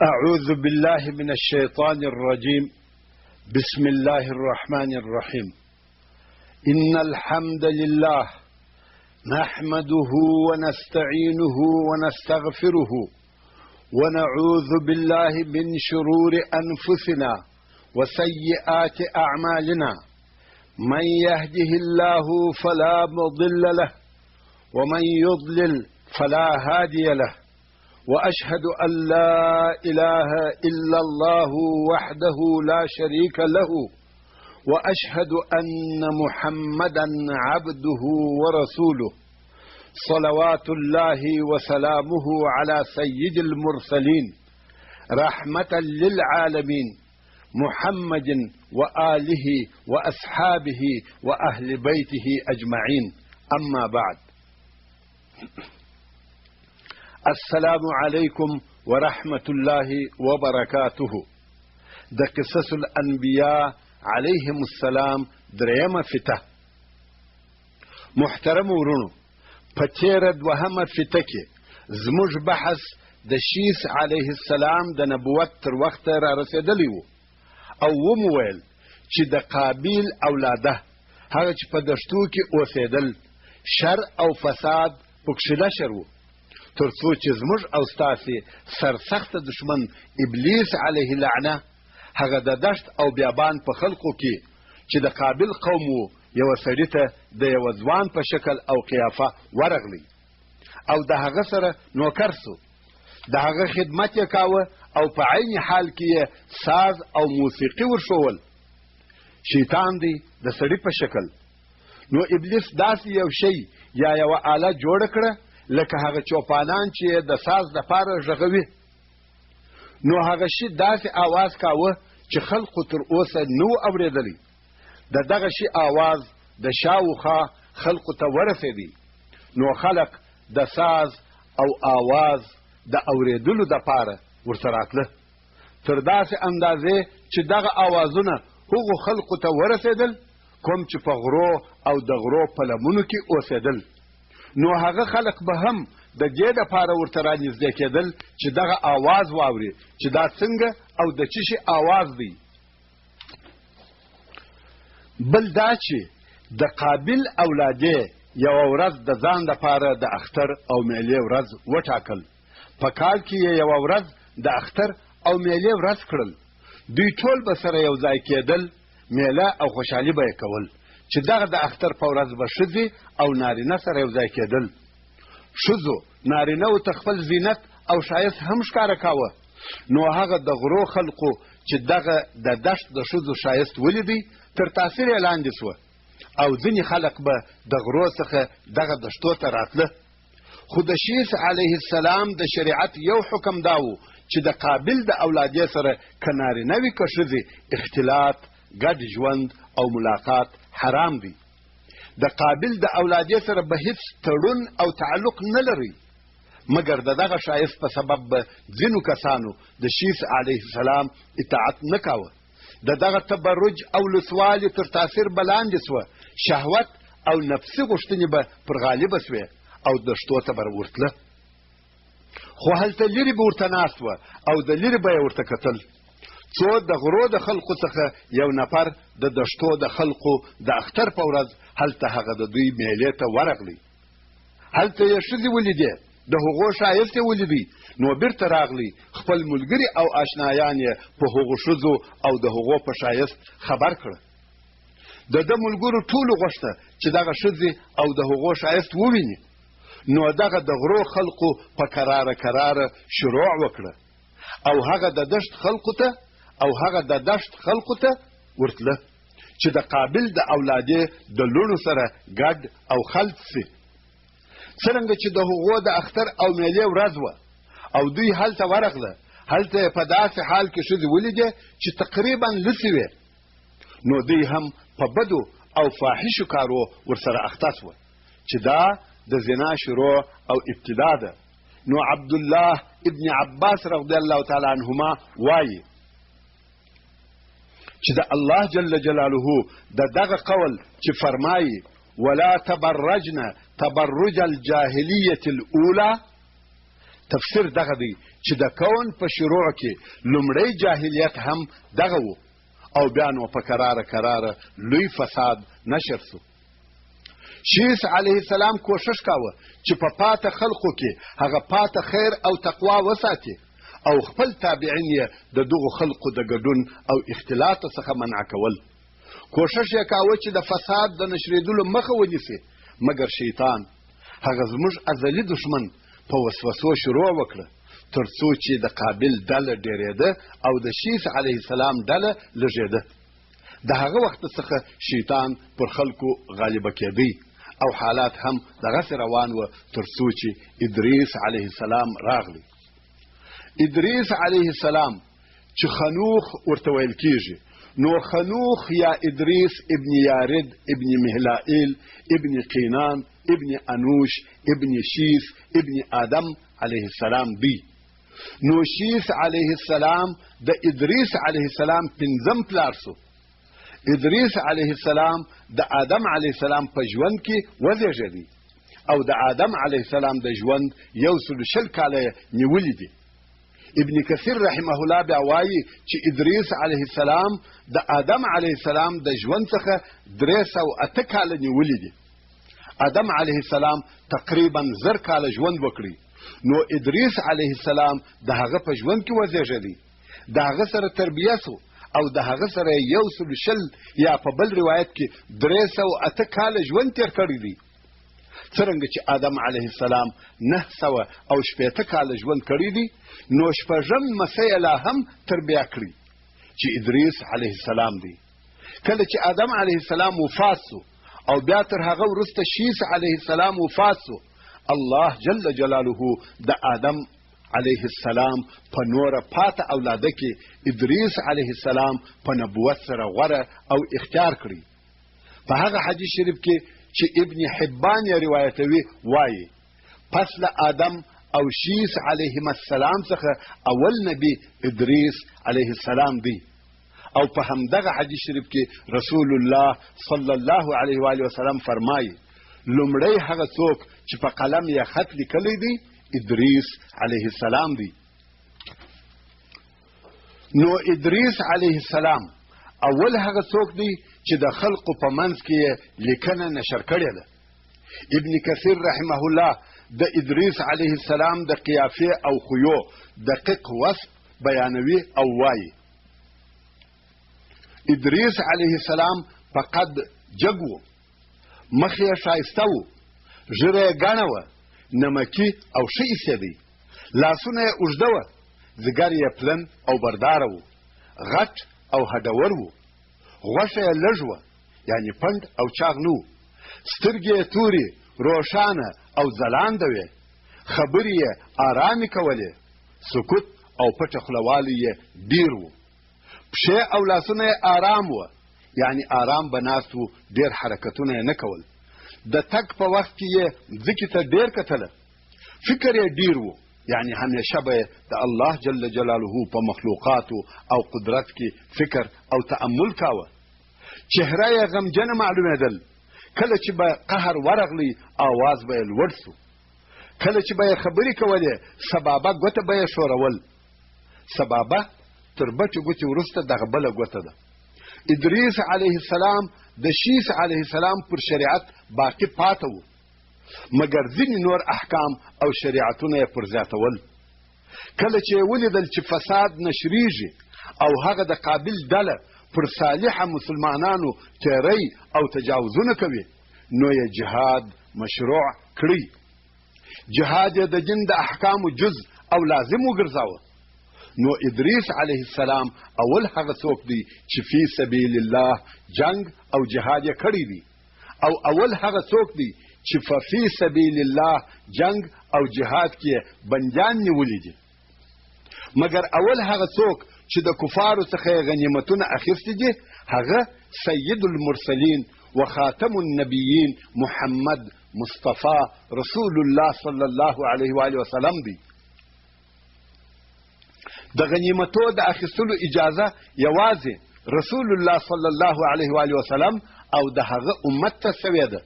أعوذ بالله من الشيطان الرجيم. بسم الله الرحمن الرحيم. إن الحمد لله نحمده ونستعينه ونستغفره ونعوذ بالله من شرور أنفسنا وسيئات أعمالنا. من يهده الله فلا مضل له ومن يضلل فلا هادي له، وأشهد أن لا إله إلا الله وحده لا شريك له، وأشهد أن محمدا عبده ورسوله، صلوات الله وسلامه على سيد المرسلين رحمة للعالمين محمد وآله وأصحابه وأهل بيته أجمعين. أما بعد، السلام عليكم ورحمة الله وبركاته. د قصص الأنبياء عليهم السلام دريمه فته. محترم ورونو، په تیره دوهمه فته کې زموږ بحث د شیث علیه السلام د نبوت تر وخته را رسېدلی و او ومو ویل چې د قابیل اولاده هغه چې په دشتو کې اوسېدل شر او فساد پکښې نشر و، تر څو چې زموږ او ستاسې سرسخته دشمن ابلیس علیه لعنه هغه د دشت او بیابان په خلقو کې چې د قابل قوم و یوه سړي ته د یوه ځوان په شکل او قیافه ورغلی او د هغه سره نوکر سو. د هغه خدمت یې کاوه او په عین حال کې یې ساز او موسیقي ورښول. شیطان دی د سړي په شکل. نو ابلیس داسې یو شی یا یوه آله جوړه کړه لکه هغه چوپانان چې د ساز دپاره غږوي. نو هغه شي داسې آواز کاوه چې خلقو تر اوسه نو اورېدلی. د دغه شي آواز د شاوخوا خلقو ته ورسېدی. نو خلق د ساز او آواز د اورېدلو دپاره ورته راتله، تر داسې اندازې چې دغه آوازونه هغو خلقو ته ورسېدل کوم چې په غرو او د غرو په لمنو کې اوسېدل. نو هغه خلق به هم د دې دپاره ورته رانږدې کېدل چې دغه آواز واوري چې دا څنګه او د څه شي آواز دی. بل دا چې د قابل اولادې یوه ورځ د ځان دپاره د اختر او میلې ورځ وټاکل. په کال کې یې یوه ورځ د اختر او میلې ورځ کړل. دوی ټول به سره یو ځای کېدل، میله او خوشحالي به یې کول چې دغه د اختر په ورځ به ښځې او نارینه سره یو ځای کېدل. ښځو نارینهو ته خپل زینت او ښایست هم ښکاره کاوه. نو هغه د غرو خلقو چې دغه د دشت د ښځو ښایست ولیدی تر تاثیر یې لاندې سوه او ځینې خلق به د غرو څخه دغه دشتو ته راتله. خو د شیث علیه السلام د شریعت یو حکم دا و چې د قابل د اولادې سره که نارینه وي که ښځې اختلاط، ګډ ژوند او ملاقات حرام دی. د قابل د اولادې سره به هیڅ تړون او تعلق نه لري، مګر د دغه ښایست په سبب به ځینو کسانو د شیث علیه السلام اطاعت نه کاوه. د دغه تبرج او لسوالي تر تاثیر به لاندې سوه. شهوت او نفسي غوښتنې به پر غالبه سوې او دشتو ته به ورتله. خو هلته لرې به ورته ناست وه او د لرې به یې ورته کتل. څو د غرو د خلقو څخه یو نفر د دشتو د خلقو د اختر په ورځ هلته هغه د دوی میلې ته ورغلی. هلته یې ښځې ولیدې، د هغو ښایست یې ولیدی. نو بیرته راغلی، خپل ملګري او اشنایان یې په هغو ښځو او د هغو په ښایست خبر کړه. د ده ملګرو ټولو غوښته چې دغه ښځې او د هغو ښایست وویني. نو دغه د غرو خلقو په کراره کراره شروع وکړه او هغه د دشت خلقو ته ورتله چې د قابل د اولادې د لوڼو سره ګډ او خلط سي. څرنګه چې د هغو د اختر او میلې ورځ وه او دوی هلته ورغله، هلته یې په داسې حال کې ښځې ولیدې چې تقریبا لڅې وې. نو دوی هم په بدو او فاحشو کارو ورسره اخته سوه چې دا د زنا شروع او ابتدا ده. نو عبدالله ابن عباس رضی الله تعالی عنهما وایي چې د الله جل جلاله د دغه قول چې فرمایي ولا تبرجن تبرج الجاهلیة الاولى تفسیر دغه دی چې د کون په شروع کې لومړی جاهلیت هم دغه و او بیا نو په کراره لوی فساد نشر سو. شیس علیه السلام کوشش کاوه چې په پاته خلقو کې هغه پاته خیر او تقوا وساتي او خپل تابعین یې د دغو خلقو د ګډون او اختلاط څخه منع کول. کوشش یې کاوه چې د فساد د نشریدلو مخه ونیسي، مګر شیطان هغه زموږ ازلي دشمن په وسوسو شروع وکړه تر څو چې د قابل ډله ډېرېده او د شیس علیه السلام ډله لږېده. د هغه وخت څخه شیطان پر خلکو غالبه کېدی او حالات هم دغسې روان و تر څو چې ادریس علیه السلام راغلی. ادریس علیه السلام چې خنوخ ورته ویل کېږي، نو خنوخ یا ادریس ابن یارد ابن مهلائیل ابن قینان ابن انوش ابن شیس ابن آدم علیه السلام دی. نو شیس علیه السلام د ادریس علیه السلام پنځم پلار سو. ادریس علیه السلام د آدم علیه السلام په ژوند کې وزیږېدی او د آدم علیه السلام د ژوند 120 کاله نیولي دي. ابن کثیر رحمه الله بیا وایي چې ادریس علیه السلام د آدم علیه السلام د ژوند څخه 308 کاله نیولي دي. آدم علیه السلام تقریبا 1000 کاله ژوند وکړي، نو ادریس علیه السلام د هغه په ژوند کې وزیږېدی، د هغه سره تربیه سو او د هغه سره 120 یا په بل روایت کې 308 کاله ژوند تیر کړی دی. څرنګه چې آدم علیه السلام 980 کاله ژوند کړی دی، نو شپږم مسیح لا هم تربیه کړی چې ادریس علیه السلام دی. کله چې آدم علیه السلام وفات سو او بیا تر هغه وروسته شیس علیه السلام وفات سو، الله جل جلاله د آدم علیه السلام په نوره پاته اولاده کې ادریس علیه السلام په نبوت سره غوره او اختیار کړی. په هغه حدیث شریف کې چې ابن حبان یې روایتوي وایي پس له آدم او شیس علیهم السلام څخه اول نبی ادریس علیه السلام دی. او په همدغه حدیث شریف کې رسول الله صلی الله علیه و آله وسلم فرمایي لومړی هغه څوک چې په قلم یې خط لیکلی دی ادریس علیه السلام دی. نو ادریس علیه السلام اول هغه څوک دی چې د خلقو په منځ کې لیکنه نشر کړې ده. ابن کثیر رحمه الله د ادریس علیه السلام د قیافې او خویو دقیق وصف بیانوي او وایي ادریس علیه السلام په قد جګ و، مخ یې ښایسته و، ږیره یې ګڼه وه، نمکي او ښه ایسېدی، لاسونه یې اوږده وه، ځګر یې پلن او برداره و، غټ او هډور و، غوښه یې لږ وه یعنې پنډ او چاغ نه و، سترګې یې تورې روښانه او ځلانده وې، خبرې یې آرامې کولې، سکوت او پټه خولهوالی یې ډېر و، پښې او لاسونه یې آرام وه یعنې آرام به ناست و، ډېر حرکتونه یې نه کول. د تګ په وخت کې یې ځمکې ته ډېر کتله، فکر یې ډېر و یعنې همیشه به د الله جل جلاله په مخلوقاتو او قدرت کې فکر او تأمل کاوه. چهره یې غمجنه معلومېدل، کله چې به قهر ورغلی آواز به یې لوړ سو، کله چې به یې خبرې کولې سبابه ګوته به یې ښورول. سبابه تر بټې ګوتې وروسته دغه بله ګوته ده. ادریس علیه السلام د شیس علیه السلام پر شریعت باقی پاته و، مګر ځینې نور احکام او شریعتونه یې پر زیاتول. کله چې یې ولیدل چې فساد نشریږي او هغه د قابل ډله پر صالحه مسلمانانو تیری او تجاوزونه کوي، نو یې جهاد مشروع کړی. جهاد یې د دین د احکامو جز او لازم وګرځاوه. نو ادریس علیه السلام اول هغه څوک دی چې فی سبیل الله جنگ او جهاد یې کړی دی، او اول هغه څوک دی چې په فی سبیل الله جنگ او جهاد کې بندیان نیولي دي. مګر اول هغه څوک چې د کفارو څخه غنیمتونه اخیستي دي هغه سید المرسلین و خاتم النبیین محمد مصطفی رسول الله صلی الله علیه و آله وسلم دی. د غنیمتو د اخیستلو اجازه یوازې رسول الله صلی الله علیه و آله وسلم او د هغه امت ته شوې ده.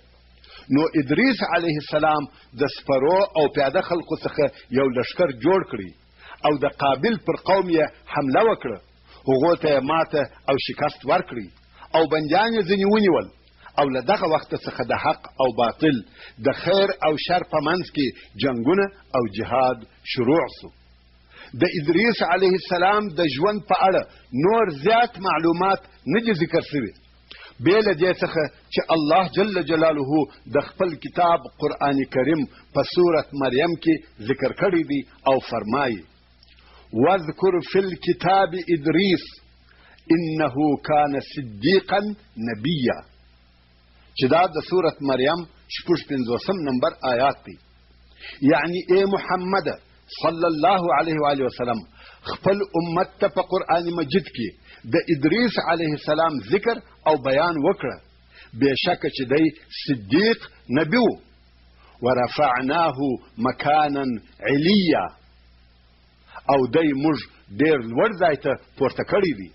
نو ادریس علیه السلام د سپرو او پیاده خلقو څخه یو لشکر جوړ کړی او د قابل پر قوم یې حمله وکړه. هغو ته یې ماته او شکست ورکړي او بندیان یې ځینې ونیول او له دغه وخته څخه د حق او باطل د خیر او شر په منځ کې جنګونه او جهاد شروع سو. د ادریس علیه السلام د ژوند په اړه نور زیات معلومات نه دي ذکر شوي بې له دې څخه چې الله جل جلاله د خپل کتاب قرآن کریم په سورت مریم کې ذکر کړی دی او فرمایي واذکر فی الکتاب ادریس انه کان صدیقا نبیا، چې دا د سورت مریم 56 نمبر آیات دی. یعنی اے محمد صلی الله علیه و آله وسلم خپل امت ته په قرآن مجید کې د ادریس علیه السلام ذکر او بیان وکړه. بېشکه چې دی صدیق نبی و. ورفعناه مکانا علیا، او دی موږ ډېر لوړ ځای ته پورته کړی دی.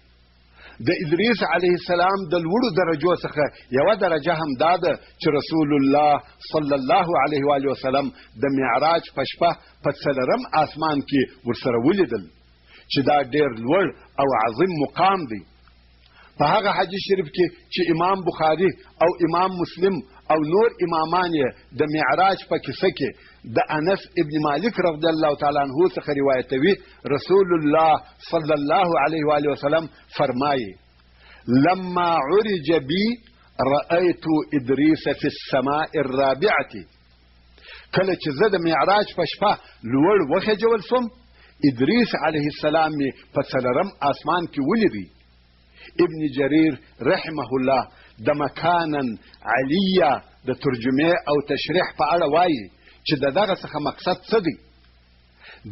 د ادریس علیه السلام د لوړو درجو څخه یوه درجه هم دا ده چې رسول الله صلی الله علیه و آله وسلم د معراج په شپه په 4 آسمان کې ورسره ولیدل، چې دا ډېر لوړ او عظیم مقام دی. په هغه حدیث شریف کې چې امام بخاري او امام مسلم او نور امامان یې د معراج په کیسه کې د انس ابن مالک رضی الله تعالی عنه څخه روایتوي، رسول الله صلی الله علیه و آله وسلم فرمایي لما عرج بي رأيت ادریس فی السماء الرابعه، کله چې زه د معراج په شپه لوړ وخېجول سوم ادریس علیه السلام می په 4 آسمان کې ولیدی. ابن جریر رحمه الله د مکانا علیا د ترجمه او تشریح په اړه وایي چې دغه څخه مقصد څه دی.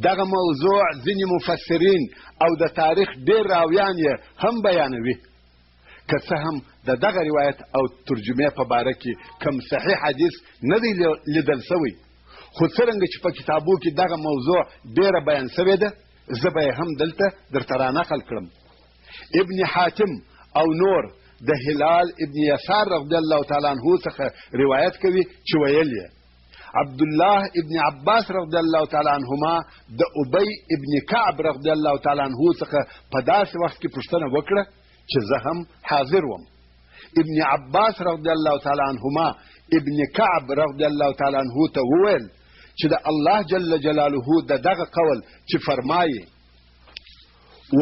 دغه موضوع ځینې مفسرین او د تاریخ ډېر راویان یې هم بیانوي، که څه هم دغه روایت او ترجمه په باره کې کم صحیح حدیث نه دی لیدل سوی، خو څرنګه چې په کتابو کې دغه موضوع ډېره بیان سوې ده زه به یې هم دلته درته رانقل کړم. ابن حاتم او نور د هلال ابن یسار رضی الله تعالی عنه څخه روایت کوي چې ویل یې عبد الله ابن عباس رضی الله تعالی عنهما د ابی ابن کعب رضی الله تعالی عنه څخه په داسې وخت کې پوښتنه وکړه چې زه هم حاضر وم. ابن عباس رضی الله تعالی عنهما ابن کعب رضی الله تعالی عنه ته وویل چې د الله جل جلاله دغه قول چې فرمایي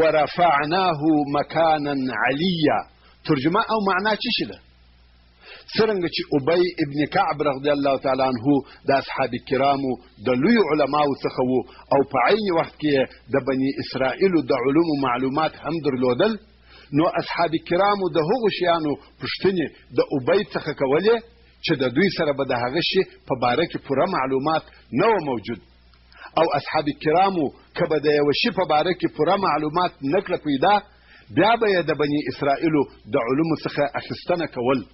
ورفعناه مکانا علیا، ترجمه او معنا څه شي ده؟ څرنګه چې ابی ابن کعب رضی الله تعالی عنه د اصحاب کرامو د لوی علماو څخه وو او په عین وخت کې د بني اسرائیلو د علومو معلومات هم درلودل، نو اصحاب کرامو د هغو شیانو پوښتنې د ابی څخه کولې چې د دوی سره به د هغه شي په باره کې پوره معلومات نه و موجود، او اصحاب کرامو که به د یوه شي په باره کې پوره معلومات نه کړه پیدا، بیا به یې د بني اسرائیلو د علومو څخه اخیستنه کول.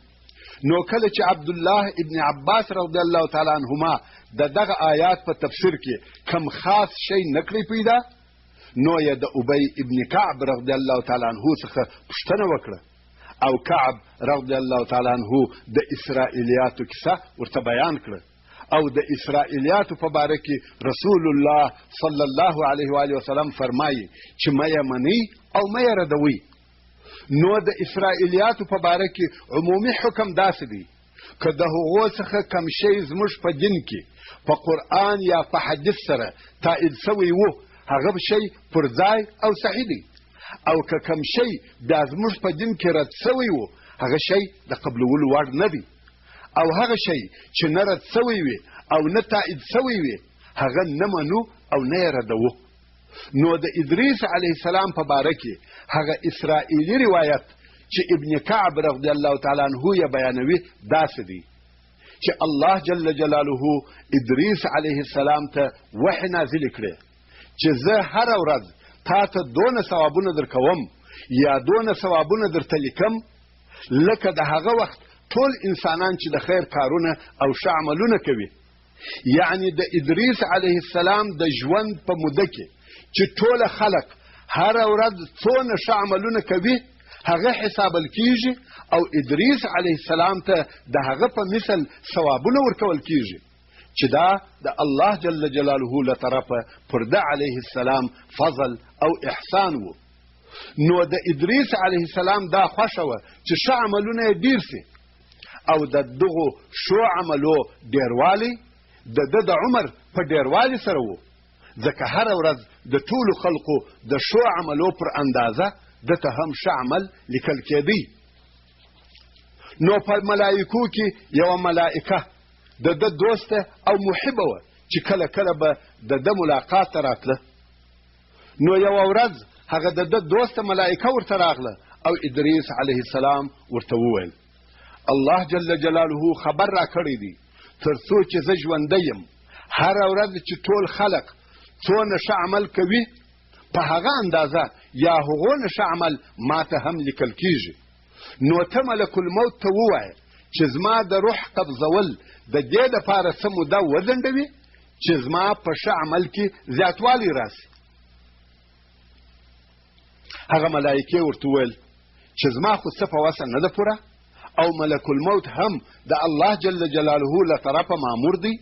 نو کله چې عبدالله ابن عباس رضی الله تعالی عنهما دغه آیات په تفسیر کې کم خاص شی نه کړی پیدا، نو یې د ابی ابن کعب رضی الله تعالی عنه څخه پوښتنه وکړه او کعب رضی الله تعالی عنه د اسرائیلیاتو کیسه ورته بیان کړه او د اسرائیلیاتو په باره کې رسول الله صلی الله علیه و آله وسلم فرمایي چې مه یې منئ او مه یې ردوئ. نو د اسرائیلیاتو په باره کې عمومي حکم داسې دی که د هغو څخه کم شی زموږ په دین کې په قرآن یا په حدیث سره تایید سوی وو هغه شی پر ځای او صحیح دی، او که کم شی بیا زموږ په دین کې رد سوی وو هغه شی د قبلولو وړ نه دی، او هغه شی چې نه رد سوی وي او نه تایید سوی وي هغه نه منو او نه یې ردوو. نو د ادریس علیه السلام په باره کې هغه اسرائیلي روایت چې ابن کعب رضی الله تعالی عنه یې بیانوي داسې دی چې الله جل جلاله ادریس علیه السلام ته وحی نازل کړی چې زه هره ورځ تا ته دونه ثوابونه درکوم یا دونه ثوابونه درته لیکم لکه د هغه وخت ټول انسانان چې د خیر کارونه او ښه عملونه کوي. یعنی د ادریس علیه السلام د ژوند په موده کې چې ټوله خلق هره ورځ څونه ښه عملونه کوي هغه حسابل کیږي او ادریس علیه السلام ته د هغه په مثل ثوابونه ورکول کیږي چې دا د الله جل جلاله له طرفه پر ده علیه السلام فضل او احسان وو. نو د ادریس علیه السلام دا خوښه وه چې ښه عملونه یې ډیر سي او د دغو ښو عملو ډیروالی د ده د عمر په ډیروالي سره وو، ځکه هره ورځ د ټولو خلقو د ښو عملو پر اندازه ده ته هم ښه عمل لیکل کېدی. نو په ملایکو کې یوه ملائکه د ده دوسته او محبه وه چې کله کله به د ده ملاقات ته راتله. نو یوه ورځ هغه د ده دوسته ملائکه ورته راغله او ادریس علیه السلام ورته وویل الله جل جلاله خبر را کړی دی تر څو چې زه ژوندی یم هره ورځ چې ټول خلق څونه ښه عمل کوي په هغه اندازه یا هغونه ښه عمل ما ته هم لیکل کیږي. نو ته ملک الموت ته ووایه چې زما د روح قبضول د دې دپاره څه موده وځنډوي چې زما په ښه عمل کې زیاتوالی راسي. هغه ملایکې ورته وویل چې زما خو څه په وسه نه ده پوره او ملک الموت هم د الله جل جلاله له طرفه مامور دی،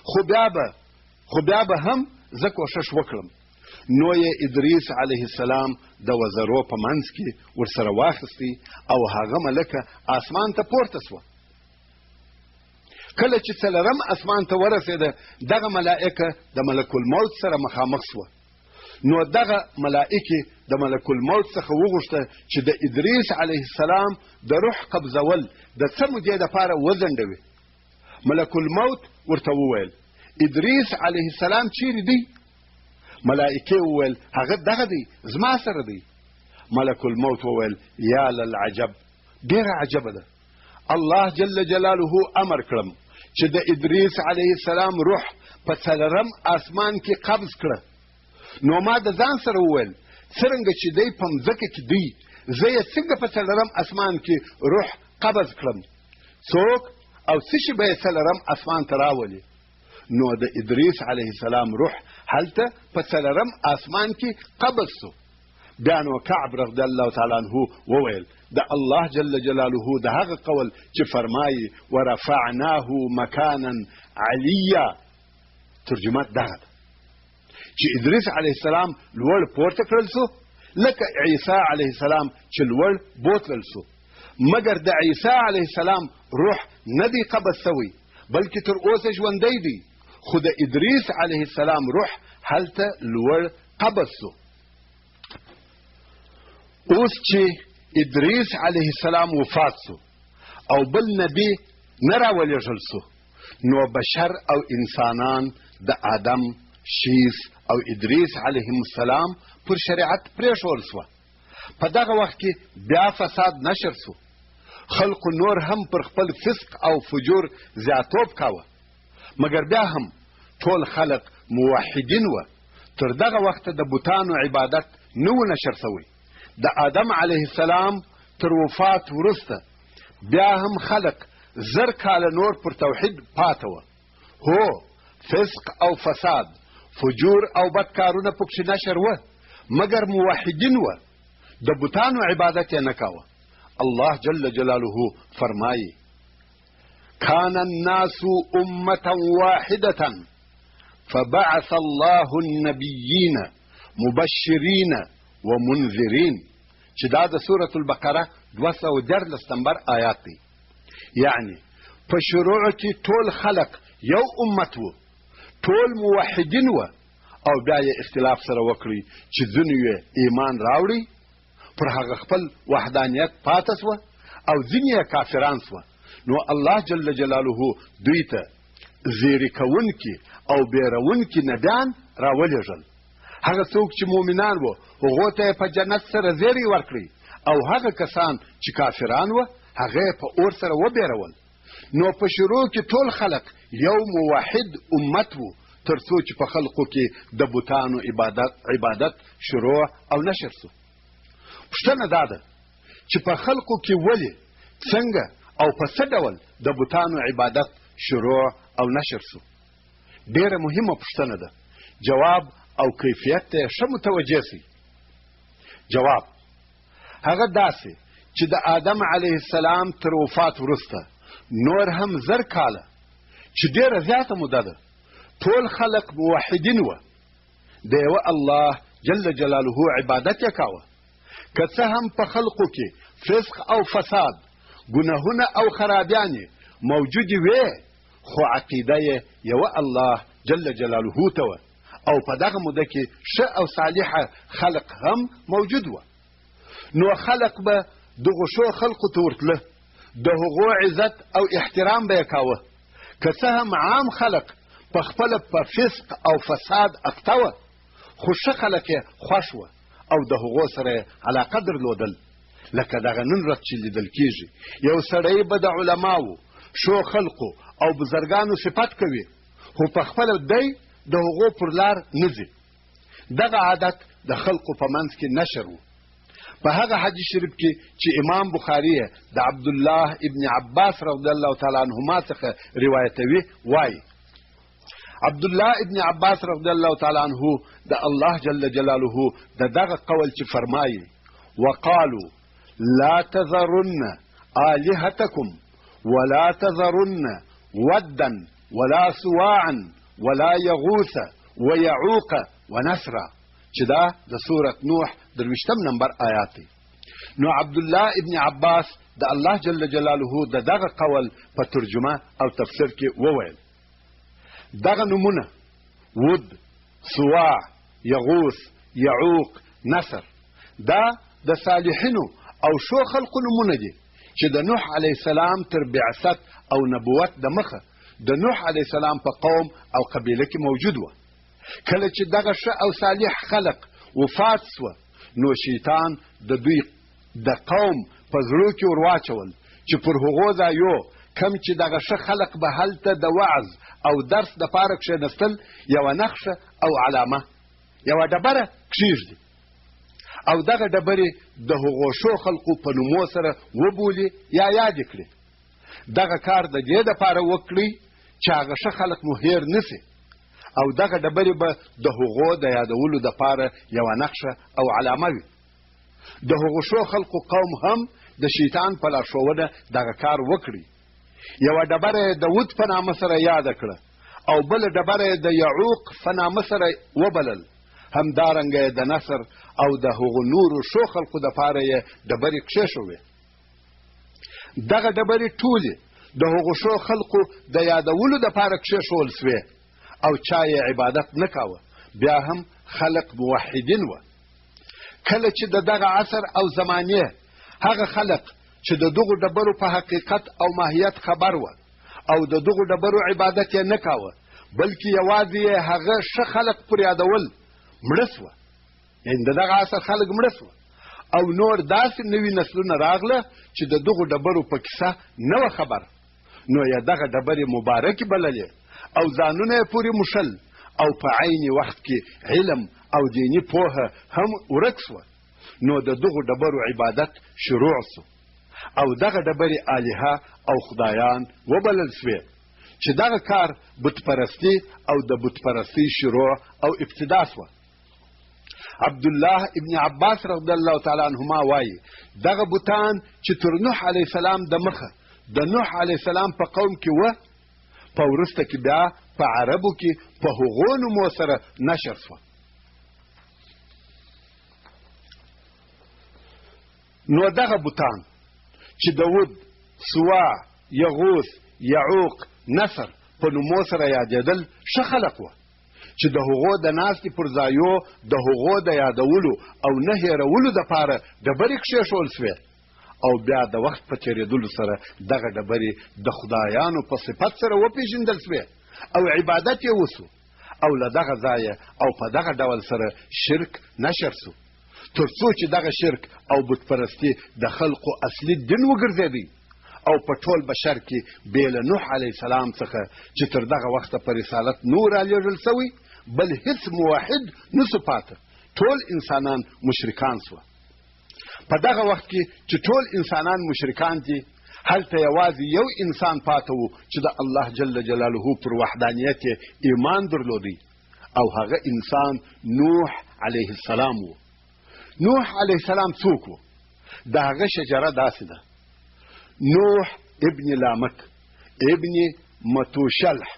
خو بیا به هم زه کوښښ وکړم. نو یې ادریس علیه السلام د وزرو په منځ کې ورسره واخیستی او هغه ملکه اسمان ته پورته سوه. کله چې څلرم اسمان ته ورسېده دغه ملائکه د ملک الموت سره مخامخ سوه. نو دغه ملائکې د ملک الموت څخه وغوښته چې د ادریس علیه السلام د روح قبضول د څه مودې دپاره وځنډوي. ملک الموت ورته وویل ادریس علیه السلام چیرې دی؟ ملائکې وویل هغه دغه دی زما سره دی. ملک الموت وویل یا للعجب، ډیره عجبه ده. الله جل جلاله امر کړم چې د ادریس علیه السلام روح په څلرم اسمان کې قبض کړه. نو ما د ځان سره وویل څرنګه چې دی په مځکه کې دی زه یې څنګه په څلرم اسمان کې روح قبض کړم؟ څوک او څه شي به یې څلرم اسمان ته راولي؟ نو د ادریس علیه السلام روح هلته په څلرم اسمان کې قبض سو. بیا نو کعب رضی الله تعالی عنه وویل د الله جل جلاله د هغه قول چې فرمایي ورفعناه مکانا علیا، ترجمه دغه ده چې ادریس علیه السلام لوړ پورته کړل سو لکه عیسی علیه السلام چې لوړ بوتلل سو، مګر د عیسی علیه السلام روح نه دی قبض سوی بلکې تر اوسه ژوندی دی، خو د ادریس علیه السلام روح هلته لوړ قبض سو. اوس چې ادریس علیه السلام وفات سو او بل نبی نه راولېږل سو نو بشر او انسانان د آدم، شیس او ادریس علیهم السلام پر شریعت پرېښول سوه. په دغه وخت کې بیا فساد نشر سو، خلقو نور هم پر خپل فسق او فجور زیاتوب کاوه، مګر بیا هم ټول خلق موحدین وه. تر دغه وخته د بوتانو عبادت نه و نشر سوی. د آدم علیه السلام تر وفات وروسته بیا هم خلق زر کاله نور پر توحید پاته وه. هو فسق او فساد، فجور او بدکارونه پکښې نشر وه، مګر موحدین وه، د بوتانو عبادت یې نه کاوه. الله جل جلاله فرمایي کان الناس امة واحدة فبعث الله النبیین مبشرین ومنذرین، چې دا د سورة البقره 214 نمبر آیات دی. یعنی په شروع کې ټول خلق یو امت وو، ټول موحدین وه، او بیا یې اختلاف سره وکړي چې ځینې یې ایمان راوړي پر هغه خپل وحدانیت پاته سوه او ځینې یې کافران سوه. نو الله جل جلاله دوی ته زیری کوونکي او بیرونکي نبیان راولېږل. هغه څوک چې مؤمنان وو هغو ته یې په جنت سره زیری ورکړي او هغه کسان چې کافران وه هغه یې په اور سره وبیرول. نو په شروع کې ټول خلق یو موحد امت وو تر څو چې په خلقو کې د بوتانو عبادت شروع او نشر سو. پوښتنه دا ده چې په خلقو کې ولې، څنګه او په څه ډول د بوتانو عبادت شروع او نشر سو؟ ډیره مهمه پوښتنه ده، جواب او کیفیت ته ښه متوجه سئ. جواب: هغه داسې چې د آدم علیه السلام تر وفات وروسته نور هم زر کاله چې ډېره زیاته موده ده ټول خلق موحدین وه د یوه الله جل جلاله عبادت یې کاوه که څه هم په خلقو کې فسق او فساد ګناهونه او خرابیانې موجودې وې خو عقیده یې یوه الله جل جلاله ته وه او په دغه موده کې ښه او صالحه خلق هم موجود وه نو خلق به دغو ښو خلقو ته ورتله د هغو عزت او احترام به یې کاوه که څه هم عام خلق په خپله په فسق او فساد اخته وه خو ښه خلق یې خوښ وه او د هغو سره یې علاقه درلودل لکه دغه نن ورځ چې لیدل کېږي یو سړی به د علماو ښو خلقو او بزرګانو صفت کوي خو په خپله دی د هغو پر لار نه ځي دغه عادت د خلقو په منځ کې نشر و په هغه حدیث شریف کې چې امام بخاري د عبدالله ابن عباس رضی الله تعالی عنهما څخه روایتوي وایي عبدالله ابن عباس رضی الله تعالی عنه د الله جل جلاله د دغه قول چې فرمایي وقالوا لا تذرن آلهتكم ولا تذرن ودا ولا سواعا ولا يغوث ويعوق ونسرا چې دا د سورة نوح 23 نمبر آیات دی نو عبدالله ابن عباس د الله جل جلاله د دغه قول په ترجمه او تفسیر کې وویل دغه نمونه ود سواع یغوث یعوق نصر دا د صالحینو او شو خلقو نمونه دي چې د نوح علیه السلام تر بعثت او نبوت د مخه د نوح علیه السلام په قوم او قبیله کې موجود و کله چې دغه ښه او صالح خلق وفات سوه نو شیطان د دوی د قوم په زړو کې ورواچول چې پر هغو ځایو کم چې دغه ښه خلق به هلته د وعظ او درس دپاره کښېنستل یوه نقشه او علامه یوه ډبره کښېږدي او دغه ډبرې د هغو ښو خلقو په نومو سره وبولي یا یادې کړي دغه کار د دې دپاره وکړئ چې هغه ښه خلق مو هیر نسي او دغه ډبرې به د هغو د یادولو دپاره یوه نقشه او علامه وي د هغو ښو خلقو قوم هم د شیطان په لارښوونه دغه کار وکړي یوه ډبره یې د ود په نامه سره یاده کړه او بله ډبره یې د یعوق په نامه سره وبلل همدارنګه یې د نصر او د هغو نورو ښو خلقو دپاره یې ډبرې کښېښوې دغه ډبرې ټولې د هغو ښو خلقو د یادولو دپاره کښېښول سوې او چا یې عبادت نه کاوه بیا هم خلق موحدین وه کله چې د دغه عصر او زمانې هغه خلق چې د دغو ډبرو په حقیقت او ماهیت خبر وه او د دغو ډبرو عبادت یې نه کاوه بلکې یوازې یې هغه ښه خلق پر یادول مړه سوه یعنې د دغه عصر خلق مړه سوه او نور داسې نوي نسلونه راغله چې د دغو ډبرو په کیسه نه وه خبر نو یې دغه ډبرې مبارکې بللې او ځانونه یې پورې موښل او په عین وخت کې علم او دیني پوهه هم ورک سوه نو د دغو ډبرو عبادت شروع سو او دغه ډبرې الهه او خدایان وبلل سوې چې دغه کار بتپرستي او د بتپرستي شروع او ابتدا سوه عبدالله ابن عباس رضی الله تعالی عنهما وایي دغه بوتان چې تر نوح علیه السلام د مخه د نوح علیه السلام په قوم کې وه په وروسته کې بیا په عربو کې په هغو نومو سره نشر سوه نو دغه بوتان چې د ود سواع یغوث یعوق نصر په نومو سره یادېدل ښه خلق وه چې د هغو د ناستې پر ځایو د هغو د یادولو او نه هېرولو دپاره ډبرې کښېښول سوې او بیا د وخت په تېرېدلو سره دغه ډبرې د خدایانو په صفت سره وپېژندل سوې او عبادت یې وسو او له دغه ځایه او په دغه ډول سره شرک نشر سو تر څو چې دغه شرک او بتپرستي د خلقو اصلي دین وګرځېدی او په ټول بشر کې بې له نوح علیه السلام څخه چې تر دغه وخته په رسالت نور رالېږل سوی بل هیڅ موحد نسو پاته ټول انسانان مشرکان سوه په دغه وخت کې چې ټول انسانان مشرکان دي هلته یوازې یو انسان پاته و چې د الله جل جلاله پر وحدانیت یې ایمان درلودی او هغه انسان نوح علیه السلام و نوح علیه السلام څوک و دا هغه شجره داسې ده: نوح ابن لامک، ابن متوشلح،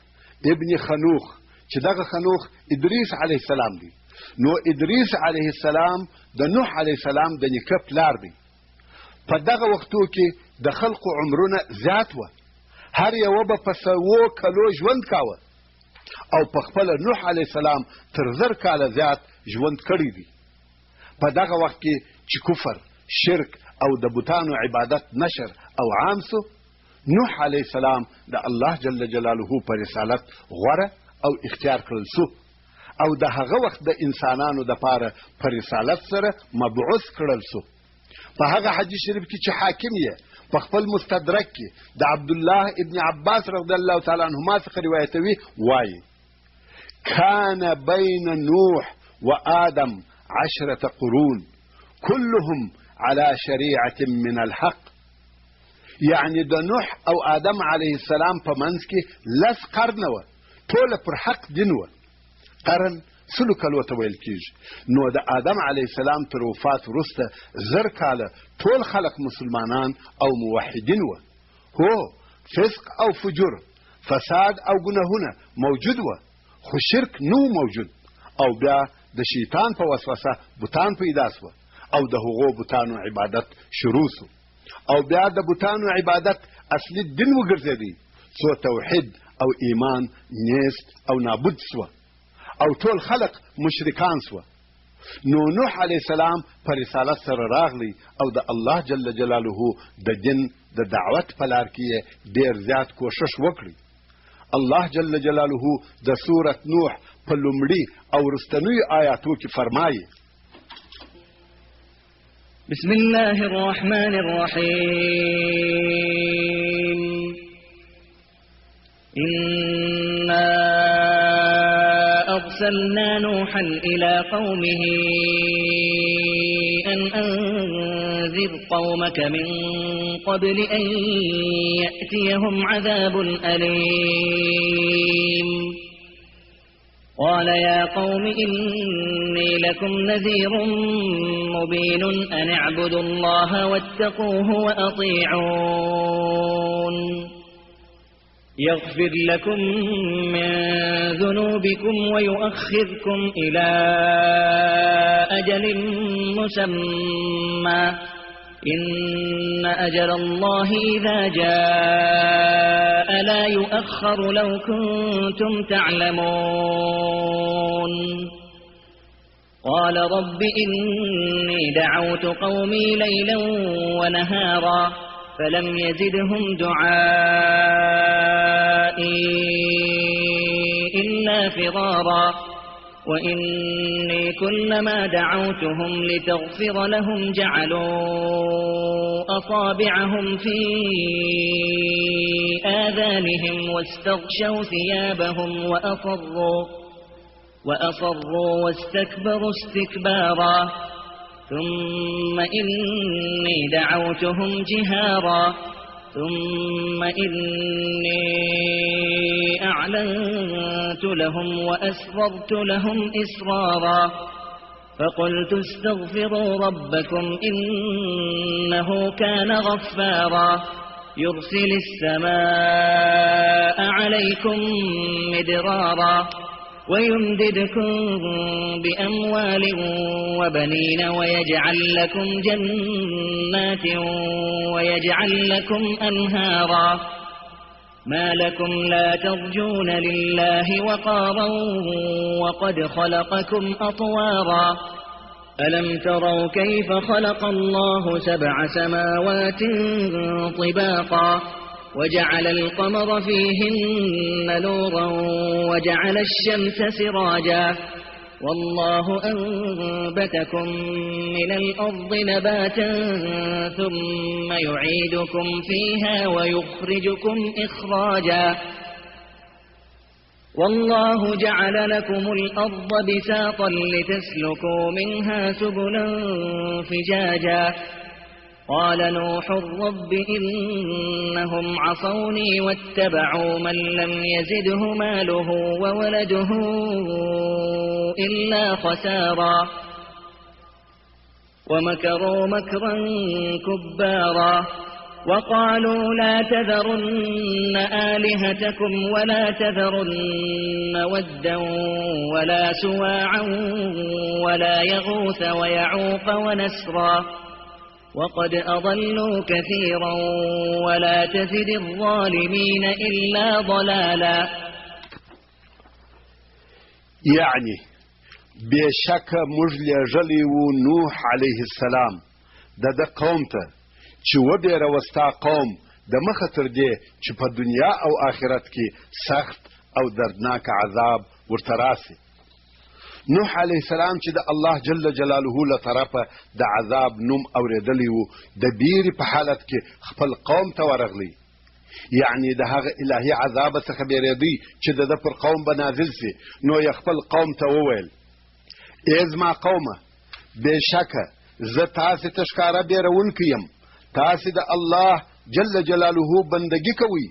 ابن خنوخ، چې دغه خنوخ ادریس علیه السلام دی. نو ادریس علیه السلام د نوح علیه السلام د نیکه پلار دی. په دغه وختو کې د خلقو عمرونه زیات وه، هر یوه به په 100 کلو ژوند کاوه، او په خپله نوح علیه السلام تر 1000 کاله زیات ژوند کړی دی. په دغه وخت کې چې کفر، شرک او د بوتانو عبادت نشر او عام سو، نوح علیه السلام د الله جل جلاله په رسالت غوره او اختیار کړل سو، او د هغه وخت د انسانانو د پاره په رسالت سره مبعوث کړل سو. په هغه حدیث شریف کې چې حاکم یې په خپل مستدرک کې د عبد الله ابن عباس رضی الله تعالی عنهما څخه روایتوي، وایي: کان بین نوح و آدم 10 قرون كلهم على شريعة من الحق. يعني د نوح او آدم علیه السلام په منځ کې 10 قرن وه، ټوله پر حق دین وه. قرن 100 کلو ته ویل کېږي. نو د آدم علیه السلام تر وفات وروسته 1000 کاله ټول خلق مسلمانان او موحدین وه. هو فسق او فجور، فساد او ګناهونه موجود وه، خو شرک نو موجود. او بیا د شیطان په وسوسه بوتان پیدا سوه، او د هغو بوتانو عبادت شروع سو، او بیا د بوتانو عبادت اصلي دین وګرځېدی، څو توحید او ایمان نیست او نابود سوه، او ټول خلق مشرکان سوه. نو نوح علیه السلام په رسالت سره راغلی، او د الله جل جلاله د دین د دعوت په لار کې ډیر زیات کوشش وکړي. الله جل جلاله د سورة نوح په لومړي او وروستنیو آیاتو کې فرمایي: بسم الله الرحمن الرحيم. إنا أرسلنا نوحا إلى قومه أن أنذر قومك من قبل أن يأتيهم عذاب أليم. قال يا قوم إني لكم نذير مبين أن اعبدوا الله واتقوه وأطيعون. يغفر لكم من ذنوبكم ويؤخركم إلى أجل مسمى، إن أجل الله إذا جاء لا يؤخر لو كنتم تعلمون. قال رب إني دعوت قومي ليلا ونهارا فلم يزدهم دعائي إلا فرارا، وإني كلما دعوتهم لتغفر لهم جعلوا أصابعهم في آذانهم واستغشوا ثيابهم وأصروا واستكبروا استكبارا، ثم إني دعوتهم جهارا، ثم إني أعلنت لهم وأسررت لهم إسرارا، فقلت استغفروا ربكم إنه كان غفارا، يرسل السماء عليكم مدرارا، ويمددكم بأموال وبنين ويجعل لكم جنات ويجعل لكم أنهارا. ما لكم لا ترجون لله وقارا وقد خلقكم أطوارا. ألم تروا كيف خلق الله 7 سماوات طباقا وجعل القمر فيهن نورا وجعل الشمس سراجا، والله أنبتكم من الأرض نباتا ثم يعيدكم فيها ويخرجكم إخراجا، والله جعل لكم الأرض بساطا لتسلكوا منها سبلا فجاجا. قال نوح رب إنهم عصوني واتبعوا من لم يزده ماله وولده إلا خسارا، ومكروا مكرا كبارا وقالوا لا تذرن آلهتكم ولا تذرن ودا ولا سواعا ولا يغوث ويعوق ونسرا وقد أضلوا كثيرا ولا تزد الظالمين إلا ضلالا. يعني بشك مجل جليو نوح عليه السلام د قوم ته چې وبېره وستا قوم د مخه تر دې چې په دنیا او آخرت کې سخت او دردناک عذاب ورته راسي. نوح علیه السلام چې د الله جل جلاله له طرفه د عذاب نوم اورېدلی و د بیرې په حالت کې خپل قوم ته ورغلی، یعنی د هغه الهي عذاب څخه بیرېدی چې د ده پر قوم به نازل سي. نو یې خپل قوم ته وویل: ای زما قومه، بېشکه زه تاسې ته ښکاره بیرونکی یم، تاسې د الله جل جلاله بندگی کوئ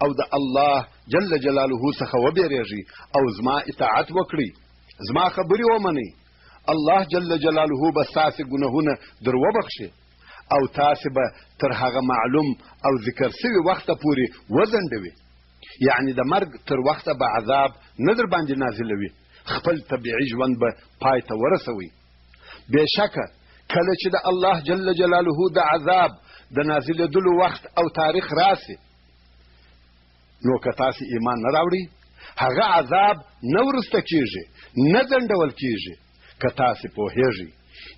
او د الله جل جلاله څخه وبېرېږئ او زما اطاعت وکړئ، زما خبرې ومنئ. الله جل جلاله به ستاسې ګناهونه در وبخښي او تاسې به تر هغه معلوم او ذکر سوي وخته پورې وځنډوي، یعنی د مرګ تر وخته به عذاب نه در باندې نازلوي، خپل طبیعي ژوند به پای ته ورسوي. بېشکه کله چې د الله جل جلاله د عذاب د نازلېدلو وخت او تاریخ راسي، نو که تاسې ایمان نه راوړئ، هغه عذاب نه وروسته کېږي، نه ځنډول کېږي. که تاسې پوهېږئ،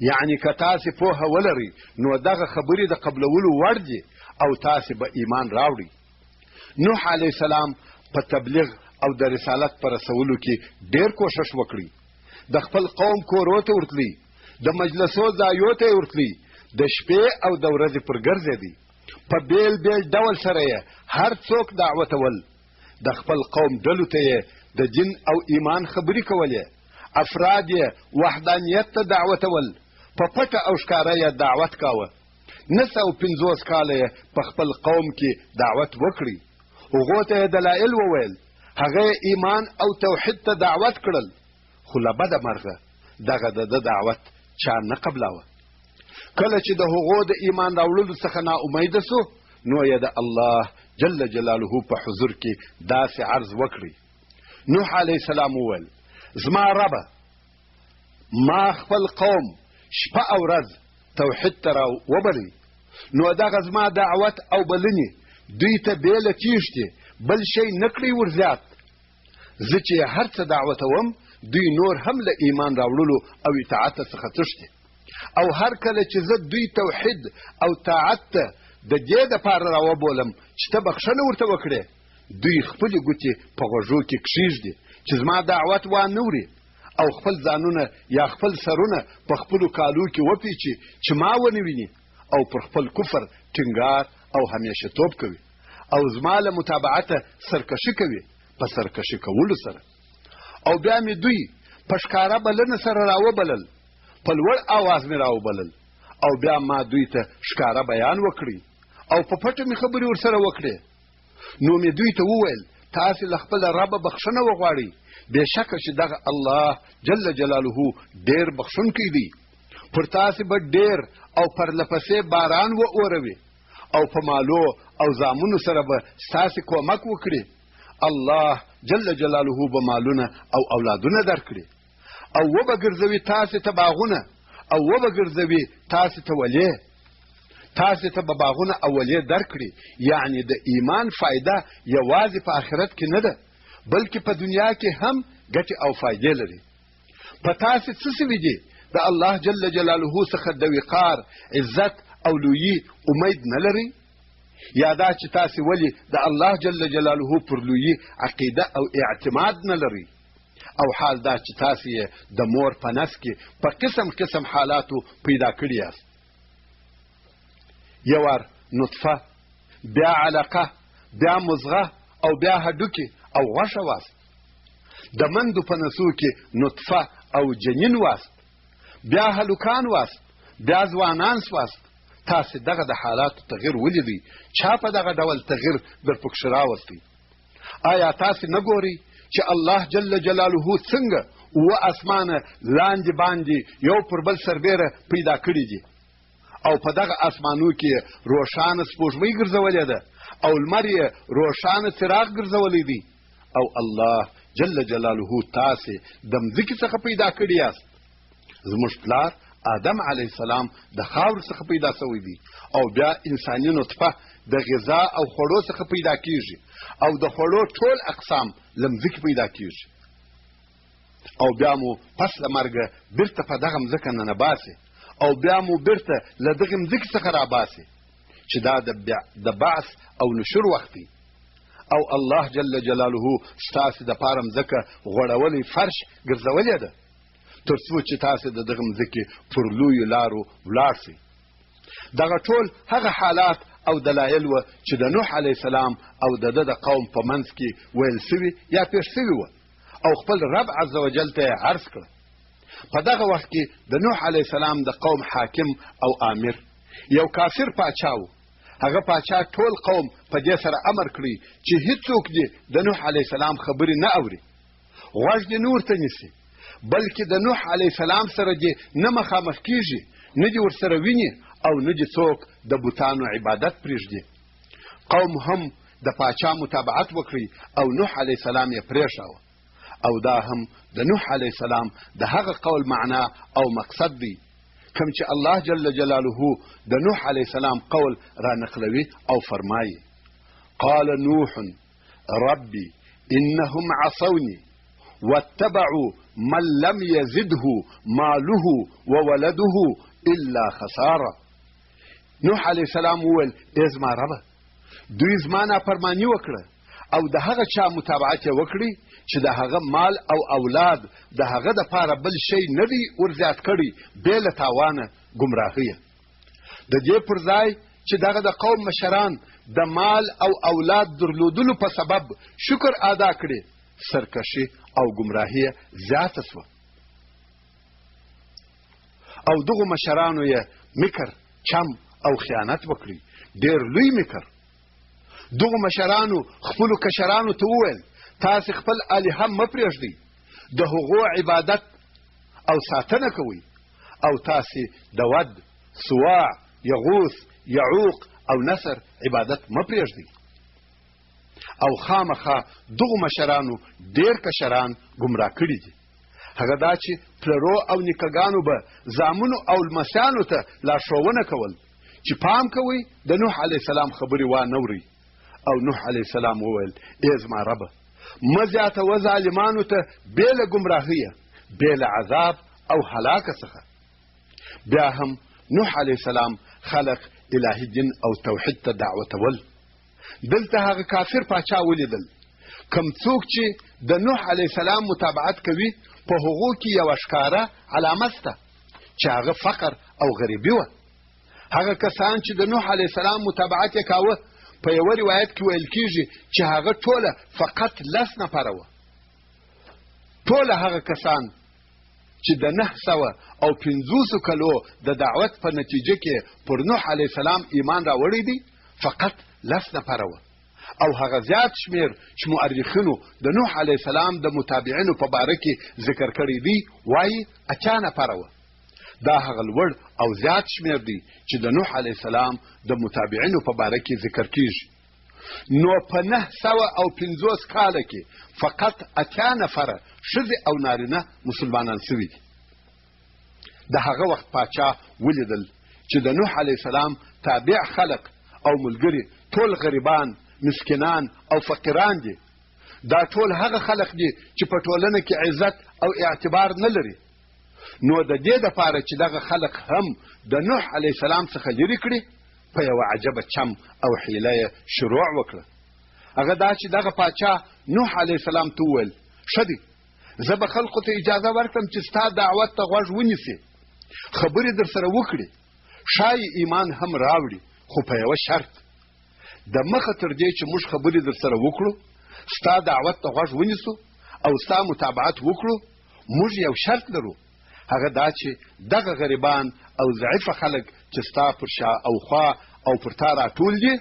یعنی که تاسې پوهه ولرئ، نو دغه خبرې د قبلولو وړ دي او تاسې به ایمان راوړئ. نوح علیه السلام په تبلیغ او د رسالت په رسولو کې ډېر کوښښ وکړي. د خپل قوم کورو ته ورتلی، د مجلسو ځایو ته یې ورتلی، د شپې او د ورځې پر ګرځېدی، په بیل بیل ډول سره یې هر څوک دعوتول. د خپل قوم ډلو ته یې د دین او ایمان خبرې کولې، افراد یې وحدانیت ته دعوتول، په پټه او ښکاره یې دعوت کاوه. 950 کاله یې په خپل قوم کې دعوت وکړي، هغو ته یې دلایل وویل، هغه ایمان او توحید ته دعوت کړل، خو له بده مرغه دغه د دعوت چا نه قبلاوه. کله چې د هغو د ایمان راوړلو څخه ناامیده سو، نو یې د الله جل جلاله په حضور کې داسې عرض وکړي. نوح علیه السلام وویل: زما ربه، ما خپل قوم شپه او ورځ توحید ته را وبلئ، نو دغه زما دعوت او بلنې دوی ته بې له تیښتې بل شی نه کړئ ورزیات. زه چې هر څه دعوتوم، دوی نور هم له ایمان راوړلو او اطاعت څخه تښتي، او هر کله چې زه دوی توحید او طاعت ته د دې دپاره راوبولم چې ته بخښنه ورته وکړې، دوی خپلې ګوتې په غوږو کې کښېږدي چې زما دعوت وانه وري، او خپل ځانونه یا خپل سرونه په خپلو کالو کې وپیچي چې ما ونه ویني، او پر خپل کفر ټینګار او همیشه توب کوي، او زما له متابعته سرکشي کوي په سرکشي کولو سره. او بیا مې دوی په ښکاره بلنه سره راوبلل، په لوړ آواز مې راوبلل، او بیا ما دوی ته ښکاره بیان وکړي او په پټه مې خبرې ورسره وکړې. نو مې دوی ته وویل: تاسې له خپل ربه بخښنه وغواړئ، بېشکه چې دغه الله جل جلاله ډېر بخښونکی دی، پر تاسې به ډېر او پرلپسې باران واوروي، او په مالو او زامنو سره به ستاسې کومک وکړي. الله جل جلاله به مالونه او اولادونه درکړي، او وبه ګرځوي تاسې ته باغونه، او وبه ګرځوي تاسې ته ولې، تاسې ته به باغونه او ولې درکړي. یعنی د ایمان فایده یوازې په آخرت کې نه ده، بلکې په دنیا کې هم ګټې او فایدې لري. په تاسې څه سوي دي د الله جل جلاله څخه د وقار، عزت او لویي امید نه لرئ؟ یا دا چې تاسې ولې د الله جل جلاله پر لویي عقیده او اعتماد نه لرئ؟ او حال دا چې تاسې یې د مور په نس کې په قسم قسم حالاتو پیدا کړي یاست. یو وار نطفه، بیا علقه، بیا مزغه او بیا هډوکي او غوښه واست. د مندو په نسو کې نطفه او جنین واست، بیا هلوکان واست، بیا ځوانان سواست. تاسې دغه د حالاتو تغییر ولیدئ، چا په دغه ډول تغییر در پکښې راوستی؟ آیا تاسې نه ګورئ چې الله جل جلاله څنګه اسمانه لاندې باندې یو پر بل سربیره پیدا کړي دي او په دغه اسمانو کې روښانه سپوږمۍ ګرځولې ده او لمر یې روښانه څراغ ګرځولی دی او الله جل جلاله تاسې د مځکې څخه پیدا کړي یاست. زموږ پلار آدم علیه السلام د خاورو څخه پیدا شوی دی او بیا انساني نطفه د غذا او خوړو څخه پیدا کیږي او د خوړو ټول اقسام له مځکې پیدا کیږي او بیا مو پس له مرګه بیرته په دغه مځکه ننباسي او بیا مو بیرته له دغې مځکې څخه راباسي چې دا د بعث او نشور وخت دی او الله جل جلاله ستاسې دپاره مځکه غوړولی فرش ګرځولې ده تر څو چې تاسې د دغه مځکې پر لویو لارو ولاړ شئ. دغه ټول هغه حالات او دلایل وه چې د نوح علیه السلام او د ده د قوم په منځ کې ویل سوي یا پیښ سوي وه او خپل رب عز وجل ته یې عرض کړه. په دغه وخت کې د نوح علیه السلام د قوم حاکم او امیر یو کافر پاچا و. هغه پاچا ټول قوم په دې سره امر کړی چې هیڅوک دې د نوح علیه السلام خبرې نه اوري، غوږ دې نه ورته نیسي، بلکې د نوح علیه السلام سره دې نه مخامخ کیږي، نه دې ورسره ویني او نه دې څوک د بوتانو عبادت پرېږدي. قوم هم د پاچا متابعت وکړي او نوح علیه السلام یې پرېښاوه او دا هم د نوح علیه السلام د هغه قول معنا او مقصد دی کوم چې الله جل جلاله د نوح علیه السلام قول را نقلوي او فرمایي: قال نوح ربي انهم عصوني واتبعوا من لم يزده ماله وولده الا خساره. نوح علیه السلام وویل: ای زما ربه، دوی زما نافرماني وکړه او د هغه چا متابعت یې وکړي چې د هغه مال او اولاد د هغه دپاره بل شی نه دی ورزیات کړي بې له تاوانه ګمراهیه. د دې پر ځای چې دغه د قوم مشران د مال او اولاد درلودلو په سبب شکر ادا کړي، سرکشي او ګمراهیه زیاته سوه او دغو مشرانو یې مکر، چم او خیانت وکړي، ډېر لوی مکر. دغو مشرانو خپلو کشرانو ته وویل: تاسې خپل الهه مه پرېږدئ، د هغو عبادت او ساتنه کوئ او تاسې د ود، سواع، یغوث، یعوق او نصر عبادت مه پرېږدئ. او خامخا دغو مشرانو ډېر کشران ګمراه کړي دي. هغه دا چې پلرو او نیکهګانو به زامنو او لمسیانو ته لارښوونه کول چې پام کوئ د نوح علیه السلام خبرې وانورئ. او نوح علیه السلام وویل: ای زما ربه، مه زیاتوه ظالمانو ته بې له ګمراهیه، بې له عذاب او هلاکه څخه. بیا هم نوح علیه السلام خلق الهي دین او توحید ته دعوتول. دلته هغه کافر پاچا ولیدل. کم څوک چې د نوح علیه السلام متابعت کوي په هغو کې یوه ښکاره علامه شته چې هغه فقر او غریبي وه. هغه کسان چې د نوح علیه السلام متابعت یې کاوه په یوه روایت کې ویل کېږي چې هغه ټوله فقط 10 نفره وه. ټوله هغه کسان چې د 950 کلو د دعوت په نتیجه کې پر نوح علیه السلام ایمان راوړی دی فقط 10 نفره وه. او هغه زیات شمیر چې مؤرخینو د نوح علیه السلام د متابعینو په باره کې ذکر کړی دی وایي 80 نفره وه. دا هغه لوړ او زیات شمیر دی چې د نوح علیه السلام د متابعینو په باره کې ذکر کیږي. نو په 950 کاله کې فقط 80 نفره ښځې او نارینه مسلمانان سوي دي. د هغه وخت پاچا ولیدل چې د نوح علیه السلام تابع خلق او ملګري ټول غریبان، مسکینان او فقیران دي. دا ټول هغه خلق دي چې په ټولنه کې عزت او اعتبار نه لري. نو د دې دپاره چې دغه خلق هم د نوح علیه السلام څخه لرې کړي، په یوه عجبه چم او حیله یې شروع وکړه. هغه دا چې دغه پاچا نوح علیه السلام ته وویل: ښه دی، زه به خلقو ته اجازه ورکړم چې ستا دعوت ته غوږ ونیسي، خبرې در سره وکړي، ښایي ایمان هم راوړي، خو په یوه شرط. د مخه تر دې چې موږ خبرې در سره وکړو، ستا دعوت ته غوږ ونیسو او ستا متابعت وکړو، موږ یو شرط لرو. هغه دا چې دغه غریبان او ضعیفه خلک چې ستا پر شا او خوا او پر تا راټول دي،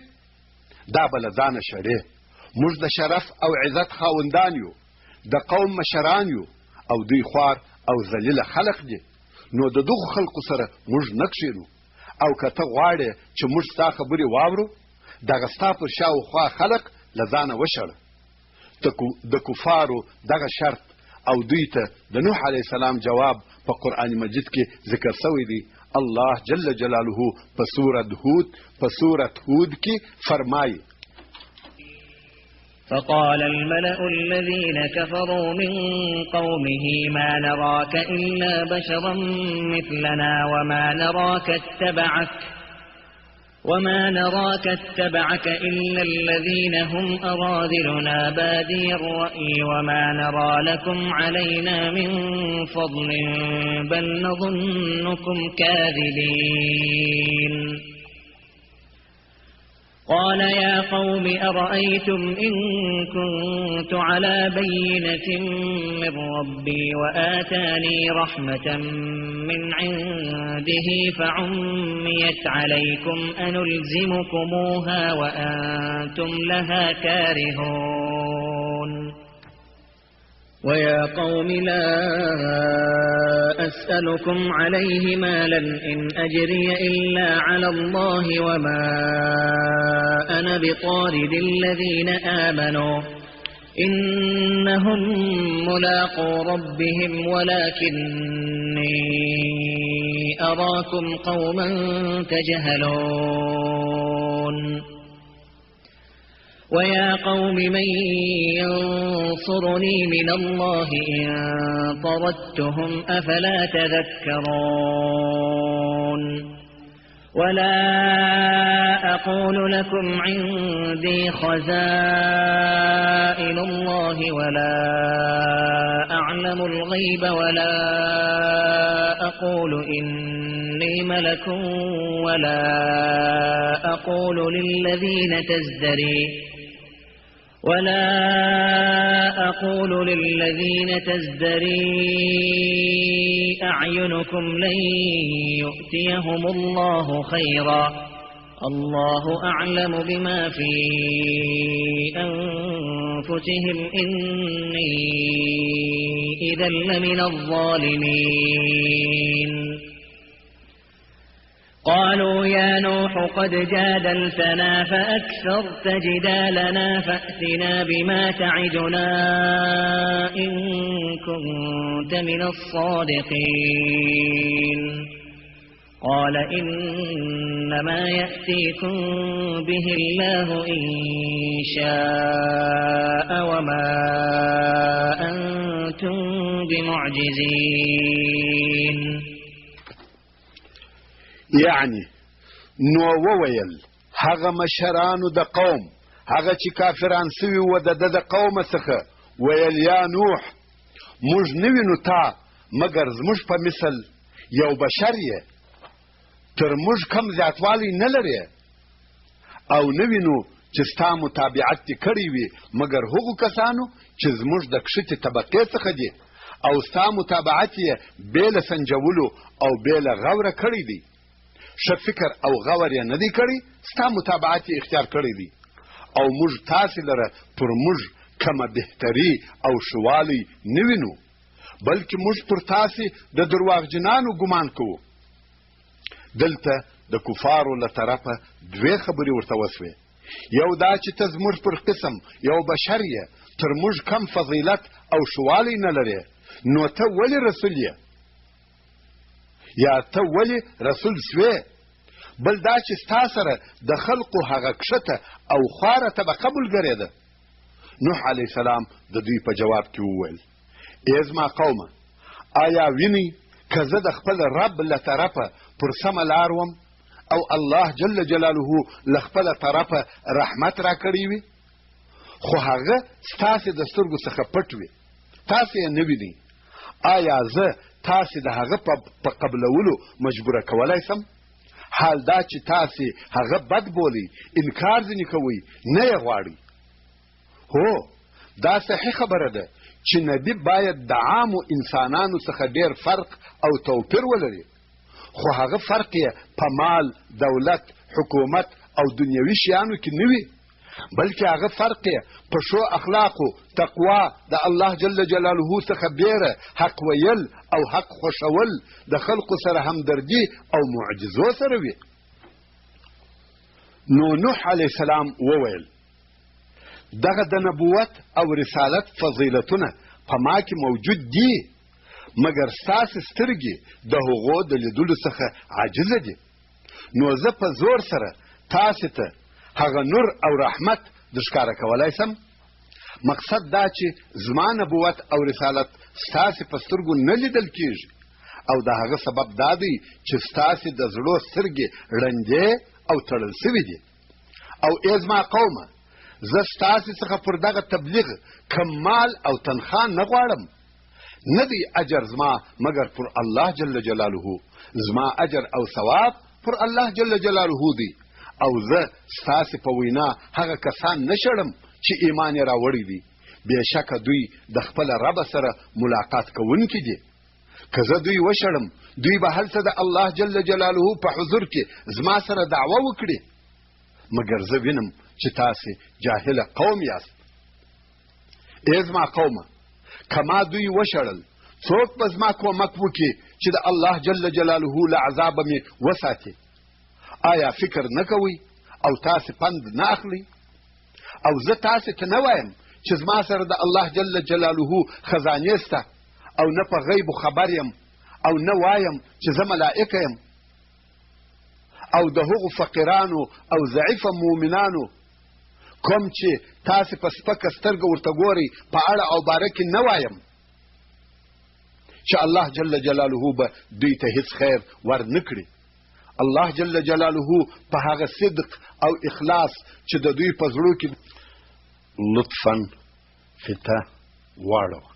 دا به له ځانه شړې. موږ د شرف او عزت خاوندان یو، د قوم مشران یو او دوی خوار او ذلیله خلق دي، نو د دغو خلقو سره موږ نه کښېنو. او که ته غواړې چې موږ ستا خبرې واورو، دغه ستا پر شاوخوا خلق له ځانه وشړه. د کفارو دغه شرط او دوی ته د نوح علیه السلام جواب په قرآن مجید کې ذکر شوی دی. الله جل جلاله په سورة هود کې فرمایي: فقال الملأ الذين كفروا من قومه ما نراك إلا بشرا مثلنا وما نراك اتبعك إلا الذين هم أراذلنا بادي الرأي وما نرى لكم علينا من فضل بل نظنكم كاذبين. قال يا قوم أرأيتم إن كنت على بينة من ربي وآتاني رحمة من عنده فعميت عليكم أنلزمكموها وأنتم لها كارهون. ويا قوم لا أسألكم عليه مالا إن أجري إلا على الله وما أنا بطارد الذين آمنوا إنهم ملاقو ربهم ولكني أراكم قوما تجهلون. ويا قوم من ينصرني من الله إن طردتهم أفلا تذكرون. ولا أقول لكم عندي خزائن الله ولا أعلم الغيب ولا أقول إني ملك ولا أقول للذين تزدري أعينكم لن يؤتيهم الله خيرا الله أعلم بما في أنفسهم إني إذا لمن الظالمين. قالوا يا نوح قد جادلتنا فأكثرت جدالنا فأتنا بما تعدنا إن كنت من الصادقين. قال إنما يأتيكم به الله إن شاء وما أنتم بمعجزين. یعنی نو وویل هغه مشرانو د قوم هغه چې کافران سوي و د قوم څخه ویل یا نوح موږ نه وینو تا مګر زموږ په مثل یو بشر یې تر موږ کم زیاتوالی نه لري او نه وینو چې ستا متابعت دې کړی وي مګر هغو کسانو چې زموږ د کښتې طبقې څخه دي او ستا متابعت یې بې له سنجولو او بې له غوره کړی دی. ښه فکر او غور یې نه دی کړی، ستا متابعت یې اختیار کړی دی او موږ تاسې لره پر موږ کمه بهتري او ښوالی نه وینو بلکې موږ پر تاسې د درواغجنانو ګمان کوو. دلته د کفارو له طرفه دوې خبرې ورته وسوې. یو دا چې ته زموږ پر قسم یو بشر یې تر موږ کم فضیلت او ښوالی نه لرې، نو ته ولې رسول یې یا ته ولې رسول سوې؟ بل دا چې ستا سره د خلقو هغه کښته او خواره طبقه ملګرې ده. نوح علیه السلام د دوی په جواب کې وویل: ای زما قومه، آیا وینئ که زه د خپل رب له طرفه پر سمه لار وم او الله جل جلاله له خپله طرفه رحمت را کړی وي، خو هغه ستاسې د سترګو څخه پټ وي، تاسې یې نه وینئ. آیا زه تاسې د هغه په قبلولو مجبوره کولی سم؟ حال دا چې تاسې هغه بد بولئ، انکار ځینې کوئ، نه یې غواړئ. هو دا صحیح خبره ده چې نبي باید د عامو انسانانو څخه ډېر فرق او توپیر ولري، خو هغه فرق یې په مال، دولت، حکومت او دنیوي شیانو کې نه وي، بلکې هغه فرق یې په ښو اخلاقو، تقوا، د الله جل جلاله څخه بیره، حق ویل او حق خوښول، د خلقو سره همدردي او معجزو سره وي. نو نوح علیه السلام وویل دغه د نبوت او رسالت فضیلتونه په ما کې موجود دي، مګر ستاسې سترګې د هغو د لیدلو څخه عاجزه دي. نو زه په زور سره تاسې ته هغه نور او رحمت درښکاره کولی سم. مقصد دا چې زما نبوت او رسالت ستاسې په سترګو نه لیدل کیږي، او د هغه سبب دا دی چې ستاسې د زړو سترګې ړندې او تړل سوي دي. او ای زما قومه، زه ستاسې څخه پر دغه تبلیغ کم مال او تنخواه نه غواړم. نه دی اجر زما مګر پر الله جل جلاله، زما اجر او ثواب پر الله جل جلاله دی. او زه ستاسې په وینا هغه کسان نه شړم چې ایمان یې راوړی دی. بېشکه دوی د خپل رب سره ملاقات کوونکي دي. که زه دوی وشړم، دوی به هلته د الله جل جلاله په حضور کې زما سره دعوه وکړي، مګر زه وینم چې تاسې جاهله قوم یاست. ای زما قومه، که ما دوی وشړل، څوک به زما کومک وکړي چې د الله جل جلاله له عذابه مې وساتي؟ آیا فکر نه کوئ او تاسې پند نه اخلئ؟ او زه تاسې ته نه وایم چې زما سره د الله جل جلاله خزانې سته، او نه په غیبو خبر یم، او نه وایم چې زه ملائکه یم. او د هغو فقیرانو او ضعیفه مؤمنانو کوم چې تاسې په سپکه سترګه ورته ګورئ په اړه او باره کې نه وایم چې الله جل جلاله به دوی ته هیڅ خیر ور نه کړي. الله جل جلاله په هغه صدق او اخلاص چې د دوی په زړو کې لطفا فته واړوه.